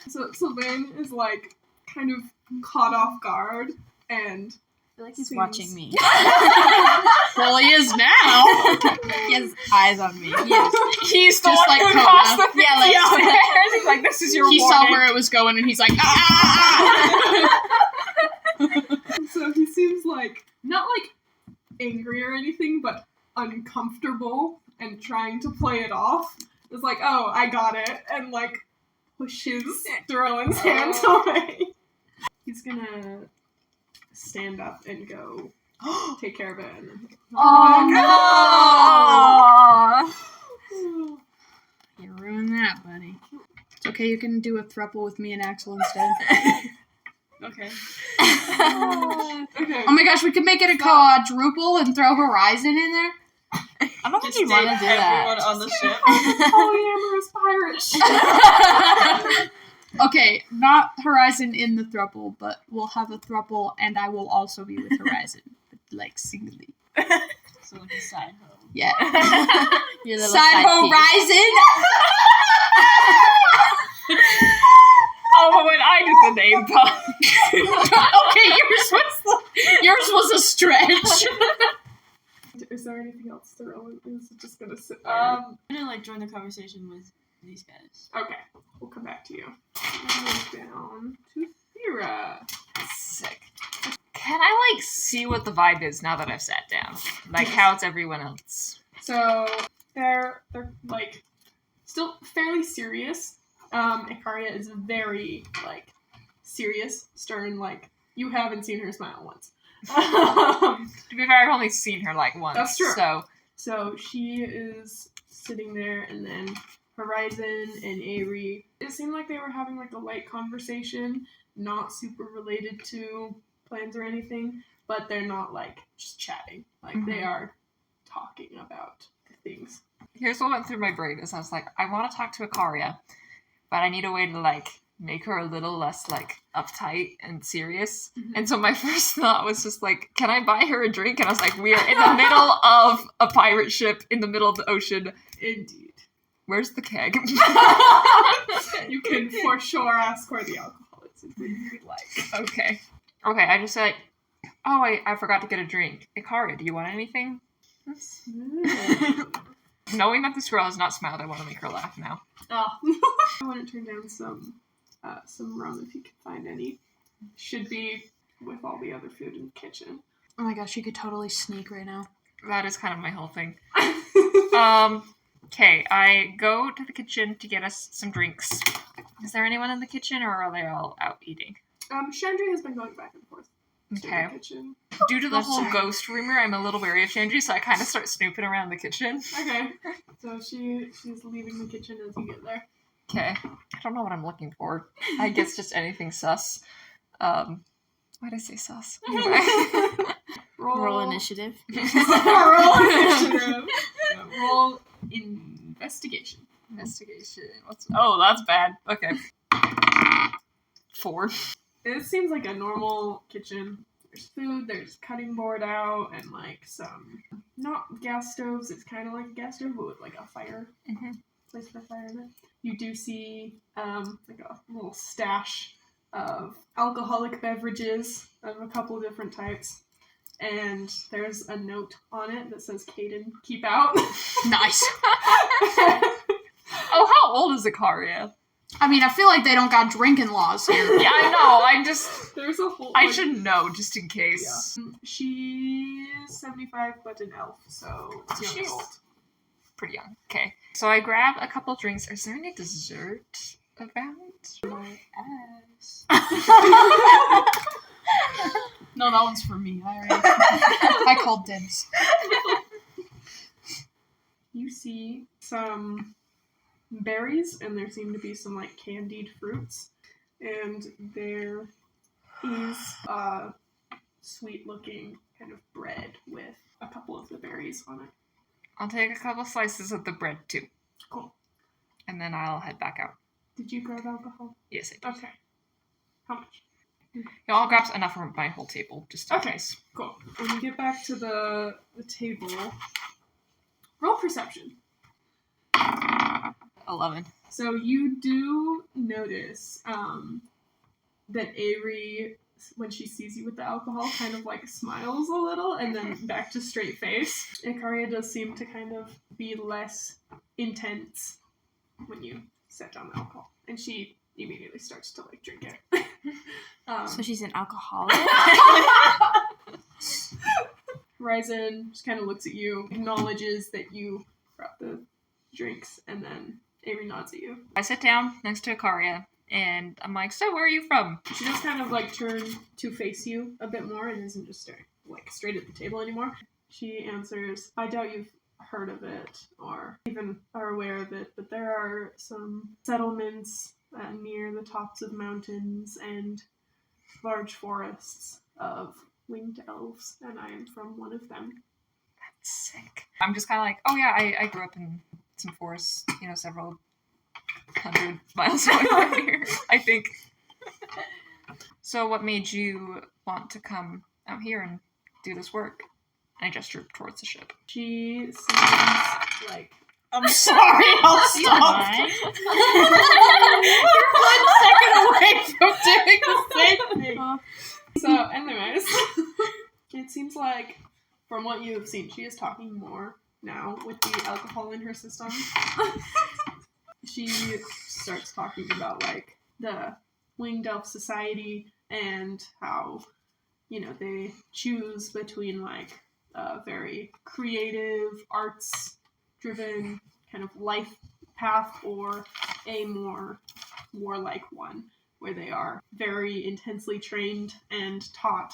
So Sylvain is, like, kind of caught off guard, and I feel like he's Seems- watching me. Well, he is now. He has eyes on me. Yes. He's the Just one like who Cobra. crossed the Yeah, like- stairs. He's like, this is your He warning. saw where it was going, and he's like, ah! like, not like angry or anything, but uncomfortable and trying to play it off. It's like, oh, I got it, and like pushes Derellon's hands away. He's gonna stand up and go take care of it. And then Oh no! You ruined that, buddy. It's okay, you can do a throuple with me and Axel instead. Okay. Oh my gosh, we could make it a quadruple and throw Ho-Rizon in there. I don't think Just you'd want to date do everyone that. on the ship. Polyamorous pirate. Okay, not Ho-Rizon in the throuple, but we'll have a throuple and I will also be with Ho-Rizon. But like singly. So like a side hoe. Yeah. Your little Side piece. Ho-Rizon! Oh, but when I did the name pop. Okay, yours was a stretch. Is there anything else Derellon is just gonna sit there? I'm gonna like join the conversation with these guys. Okay, we'll come back to you. Move down to Thira. Sick. Can I like see what the vibe is now that I've sat down? Like how's everyone else? So they're like still fairly serious. Ikaria is very like serious, stern. Like you haven't seen her smile once. To be fair, I've only seen her like once. That's true. So So she is sitting there, and then Ho-Rizon and Ayri. It seemed like they were having like a light conversation, not super related to plans or anything, but they're not like just chatting. Like they are talking about things. here's what went through my brain is I was like, I want to talk to Ikaria, but I need a way to like make her a little less like uptight and serious. And so my first thought was just like, can I buy her a drink? And I was like, we are in the middle of a pirate ship in the middle of the ocean. Indeed. Where's the keg? You can for sure ask where the alcohol is if you'd like. Okay. Okay, I just said, oh, wait, I forgot to get a drink. Ikaria, do you want anything? Knowing that this girl has not smiled, I want to make her laugh now. Oh. I want to turn down some rum if you can find any. Should be with all the other food in the kitchen. Oh my gosh, you could totally sneak right now. That is kind of my whole thing. Okay, I go to the kitchen to get us some drinks. Is there anyone in the kitchen, or are they all out eating? Chandri has been going back and forth to Okay. the kitchen. Due to the whole ghost rumor, I'm a little wary of Chandri, so I kind of start snooping around the kitchen. Okay. So she's leaving the kitchen as you get there. Okay. I don't know what I'm looking for. I guess just anything sus. Why'd I say sus? Anyway. Roll initiative. Roll initiative. Roll investigation. Investigation. Oh, that's bad. Okay. 4. It seems like a normal kitchen. There's food, there's cutting board out, and like some, not gas stoves, it's kind of like a gas stove, but with like a fire, place for fire in it. You do see like a little stash of alcoholic beverages of a couple different types. And there's a note on it that says, Caden, keep out. Nice. Oh, how old is Ikaria? I mean, I feel like they don't got drinking laws here. Yeah, I know. I'm just... There's a whole... I should know, just in case. Yeah. She's 75, but an elf, so young She's adult. pretty young. Okay. So I grab a couple drinks. Is there any dessert about? My ass. No, that one's for me. I called dibs. You see some berries, and there seem to be some like candied fruits, and there is a sweet-looking kind of bread with a couple of the berries on it. I'll take a couple slices of the bread, too. Cool. And then I'll head back out. Did you grab alcohol? Yes, I did. Okay. How much? Yeah, I'll grab enough for my whole table, just in Okay. case. Cool. When you get back to the table, roll perception. 11. So you do notice that Ayri, when she sees you with the alcohol, kind of like smiles a little and then back to straight face. Ikaria does seem to kind of be less intense when you set down the alcohol. And she immediately starts to like drink it. So she's an alcoholic? Ho-Rizon just kind of looks at you, acknowledges that you brought the drinks, and then Ayri nods at you. I sit down next to Ikaria, and I'm like, so where are you from? She does kind of like turn to face you a bit more and isn't just staring like straight at the table anymore. She answers, I doubt you've heard of it or even are aware of it, but there are some settlements near the tops of mountains and large forests of winged elves, and I am from one of them. That's sick. I'm just kind of like, oh yeah, I grew up in some forests, several 100 miles away from here, I think. So what made you want to come out here and do this work? And I gestured towards the ship. She seems like... I'm sorry, I'll stop. You're 1 second away from doing the same thing. So, anyways, it seems like, from what you have seen, she is talking more now with the alcohol in her system. She starts talking about, like, the Winged Elf Society and how, they choose between, like, a very creative, arts-driven kind of life path or a more warlike one, where they are very intensely trained and taught,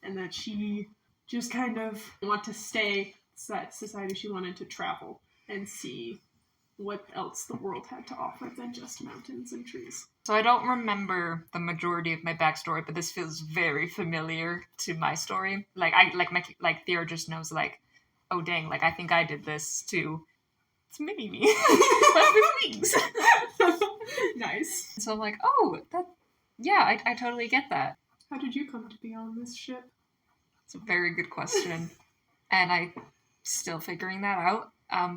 and that she just kind of want to stay that society. She wanted to travel and see what else the world had to offer than just mountains and trees. So I don't remember the majority of my backstory, but this feels very familiar to my story. Thira just knows, like, oh dang, like I think I did this too. It's mini me. But with wings. Nice. So I'm like, oh, yeah, I totally get that. How did you come to be on this ship? It's a very good question. And I'm still figuring that out.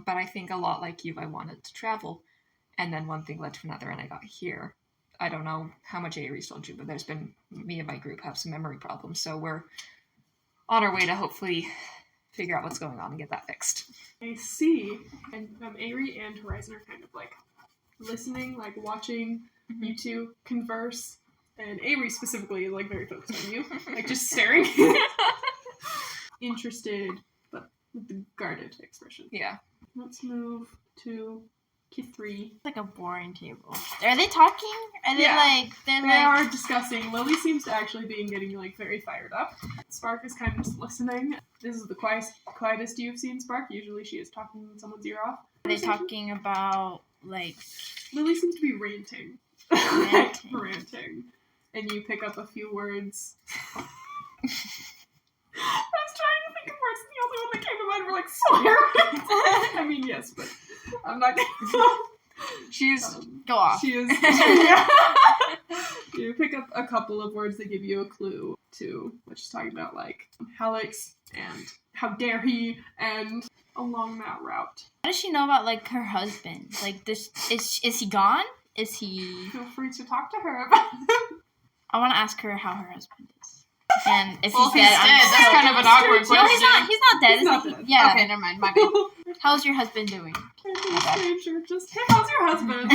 But I think a lot like you, I wanted to travel. And then one thing led to another, and I got here. I don't know how much Ayri's told you, but me and my group have some memory problems. So we're on our way to hopefully figure out what's going on and get that fixed. I see. And Ayri and Ho-Rizon are kind of like listening, like watching you two converse. And Ayri specifically is like very focused on you, like just staring. Interested, but with the guarded expression. Yeah. Let's move to Kithri. It's like a boring table. Are they talking? Are they they are discussing. Lily seems to actually be getting like very fired up. Spark is kind of just listening. This is the quietest you've seen Spark. Usually she is talking someone's ear off. Are they talking about, like... Lily seems to be ranting. Ranting. And you pick up a few words. I was trying to think of words, and the only one that came to mind were like swear. I mean, yes, but I'm not gonna. Go off. She is. You pick up a couple of words that give you a clue to what she's talking about, like Hallex and how dare he, and along that route. How does she know about, like, her husband? Like, this is he gone? Is he? Feel free to talk to her about it. I want to ask her how her husband is. And if Well, he's dead, That's kind of an awkward question. No, he's not dead. He's not dead. Yeah. Okay, never mind. My bad. How's your husband doing? Stranger, just hey, how's your husband?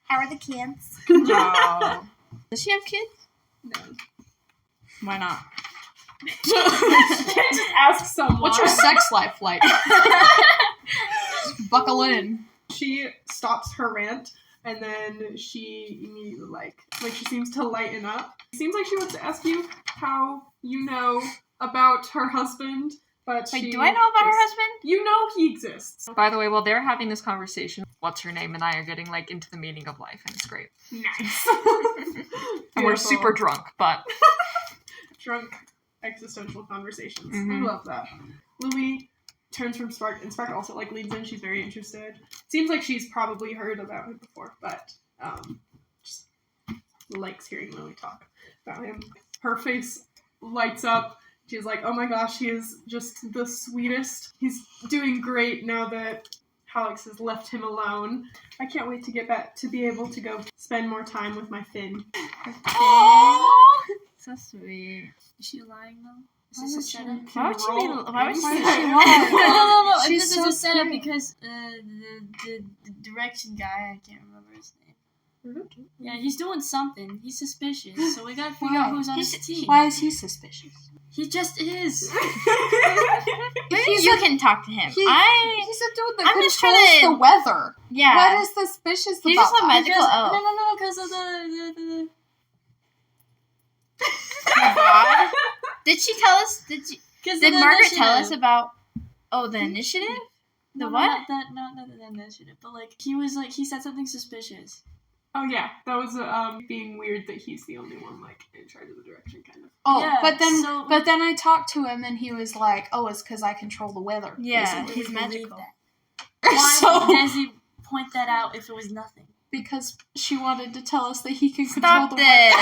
How are the kids? No. Does she have kids? No. Why not? You can't just ask someone. What's your sex life like? Just buckle in. She stops her rant, and then she immediately, like she seems to lighten up. It seems like she wants to ask you how you know about her husband, but Wait, do I know about her husband? You know he exists. By the way, while they're having this conversation, what's her name and I are getting, like, into the meaning of life, and it's great. Nice. And we're super drunk, but... Drunk existential conversations. Mm-hmm. I love that. Lily turns from Spark, and Spark also, like, leans in. She's very interested. Seems like she's probably heard about him before, but just likes hearing Lily talk about him. Her face lights up. She's like, oh my gosh, he is just the sweetest. He's doing great now that Hallex has left him alone. I can't wait to get back to be able to go spend more time with my Finn. So sweet. Is she lying though? Is this a setup? Why would she be? Why would she Why be? would she lying? No. She's This so is a setup cute. because the direction guy, I can't remember his name. Yeah, he's doing something. He's suspicious, so we gotta figure out who's on his team. Why is he suspicious? He just is. Maybe you can talk to him. He's a dude that I'm just controls trying to- the weather. Yeah. What is suspicious He's about just a that? magical elf. No, because of the God. Did she tell us? Did Margaret tell us initiative. about? Oh, the initiative. The No, what? Not the initiative, but like he said something suspicious. Oh yeah, that was being weird that he's the only one like in charge of the direction, kind of. Oh, Yeah, but then I talked to him and he was like, "Oh, it's because I control the weather." Yeah, basically. he's magical. Why So- does he point that out if it was nothing? Because she wanted to tell us that he can control Stop the this.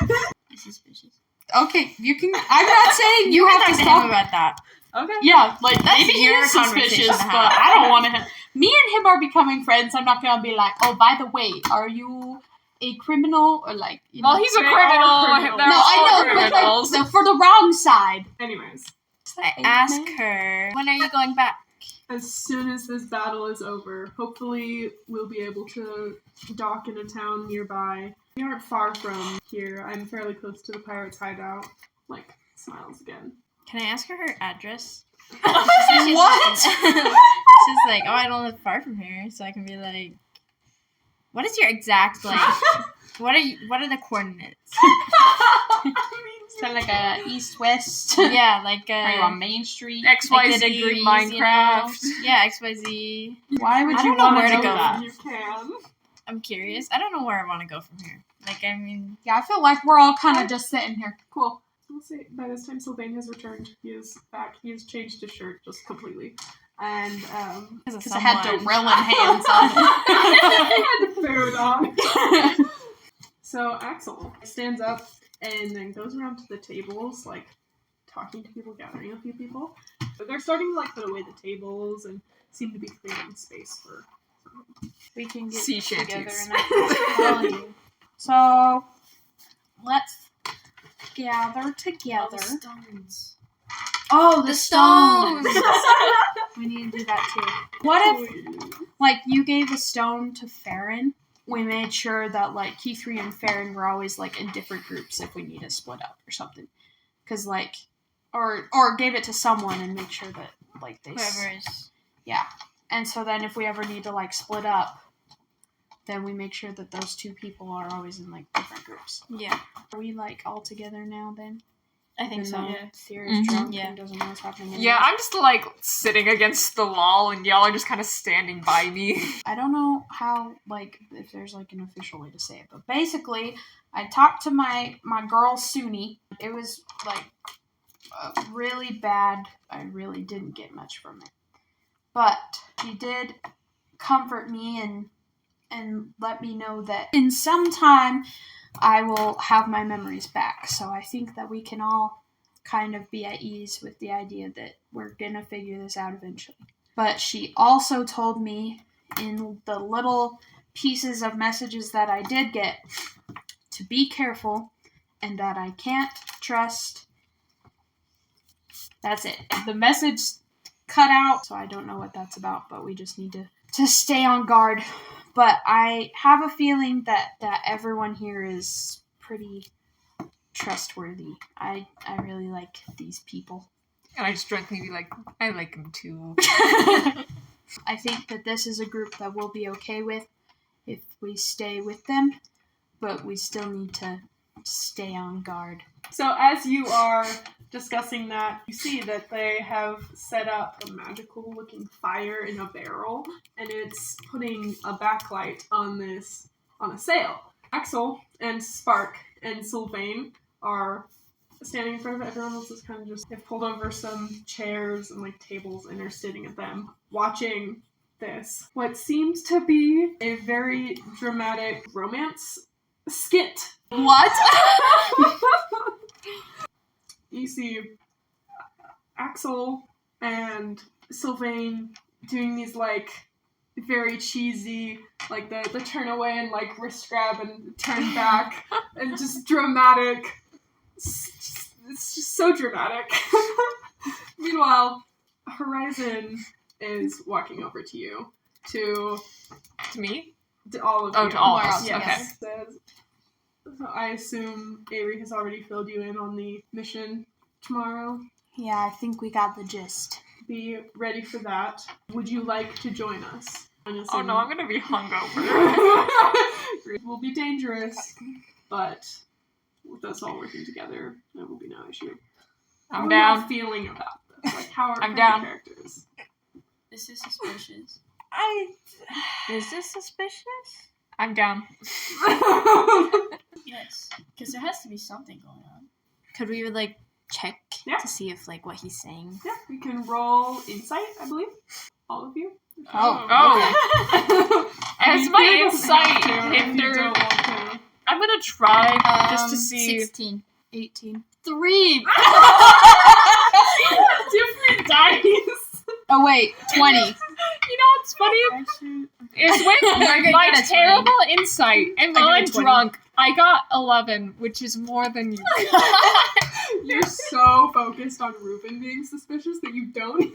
weather. He's suspicious. Okay, you can. I'm not saying you have talk to to him stop. about that. Okay. Yeah, like That's maybe he your is conversation suspicious, to but have. I don't want to. Me and him are becoming friends. I'm not gonna be like, oh, by the way, are you a criminal or like? You know, Well, he's a They are criminal. criminals. They're no, all I know, criminals. but like for the wrong side. Anyways, I ask her, when are you going back? as soon as this battle is over, hopefully we'll be able to dock in a town nearby. We aren't far from here. I'm fairly close to the pirates' hideout. Like, smiles again. Can I ask her her address? What? She's like, oh, I don't live far from here, so I can be like, what is your exact like? What are the coordinates? So like a east-west. Yeah, like Are you on Main Street? like XYZ, the degrees, Minecraft. You know? Yeah, XYZ. Why would I you don't know want where to to know go. that? You can. I'm curious. I don't know where I want to go from here. Like, I mean, Yeah, I feel like we're all kind of just sitting here. Cool. We'll see. By this time, Sylvain has returned. He is back. He has changed his shirt just completely. And, Because I had Derellon hands on it. had food on. So Axel stands up and then goes around to the tables, like talking to people, gathering a few people. But they're starting to like put away the tables and seem to be clearing space for. We can get Sea together shanties. and I can tell you. So, let's gather All together. the stones. Oh, the stones. We need to do that too. What if, like, you gave a stone to Ferrynn? We made sure that, like, Kithri and Ferrynn were always, like, in different groups if we need to split up or something. Because, like, or gave it to someone and make sure that, like, they... whoever is. Yeah. And so then if we ever need to, like, split up, then we make sure that those two people are always in, like, different groups. Yeah, Are we, like, all together now, then? I think so. Yeah. Thira's drunk Yeah. and doesn't know what's happening. Yeah, I'm just like sitting against the wall, and y'all are just kind of standing by me. I don't know how, like, if there's, like, an official way to say it, but basically, I talked to my girl, Suni. It was, like, really bad. I really didn't get much from it. But she did comfort me and let me know that in some time I will have my memories back. So I think that we can all kind of be at ease with the idea that we're gonna figure this out eventually. But she also told me in the little pieces of messages that I did get to be careful and that I can't trust. That's it. The message cut out, so I don't know what that's about, but we just need to stay on guard. But I have a feeling that everyone here is pretty trustworthy. I really like these people. And I just drunkenly be like, I like him too. I think that this is a group that we'll be okay with if we stay with them, but we still need to stay on guard. So as you are discussing that, you see that they have set up a magical-looking fire in a barrel, and it's putting a backlight on a sail. Axel and Spark and Sylvain are standing in front of everyone else. Is kind of just they've pulled over some chairs and like tables and are sitting at them, watching this. What seems to be a very dramatic romance skit. What? You see Axel and Sylvain doing these like very cheesy, like the turn away and like wrist grab and turn back and just dramatic. It's just so dramatic. Meanwhile, Ho-Rizon is walking over to you to To me? To all of you. Oh, to all of us, Yes. okay. Says, so I assume Ayri has already filled you in on the mission tomorrow. Yeah, I think we got the gist. Be ready for that. Would you like to join us? Oh no, I'm gonna be hungover. It will be dangerous, but with us all working together, there will be no issue. I'm What are down. you feeling about this? Like, how are I'm how are down. your characters? This is suspicious. Is this suspicious? I'm down. Yes, because there has to be something going on. Could we like check Yeah. to see if like what he's saying? Yeah, you can roll insight, I believe. All of you. Oh. As mean, my Thira doesn't have insight to if you hindered, don't want to. I'm gonna try just to see. 16. 18. 3. Different dice. Oh, wait. 20. You know what's funny? Is with Margaret my got a 20. terrible insight, and while got a I'm 20. drunk, I got 11, which is more than you. You're so focused on Reuben being suspicious that you don't.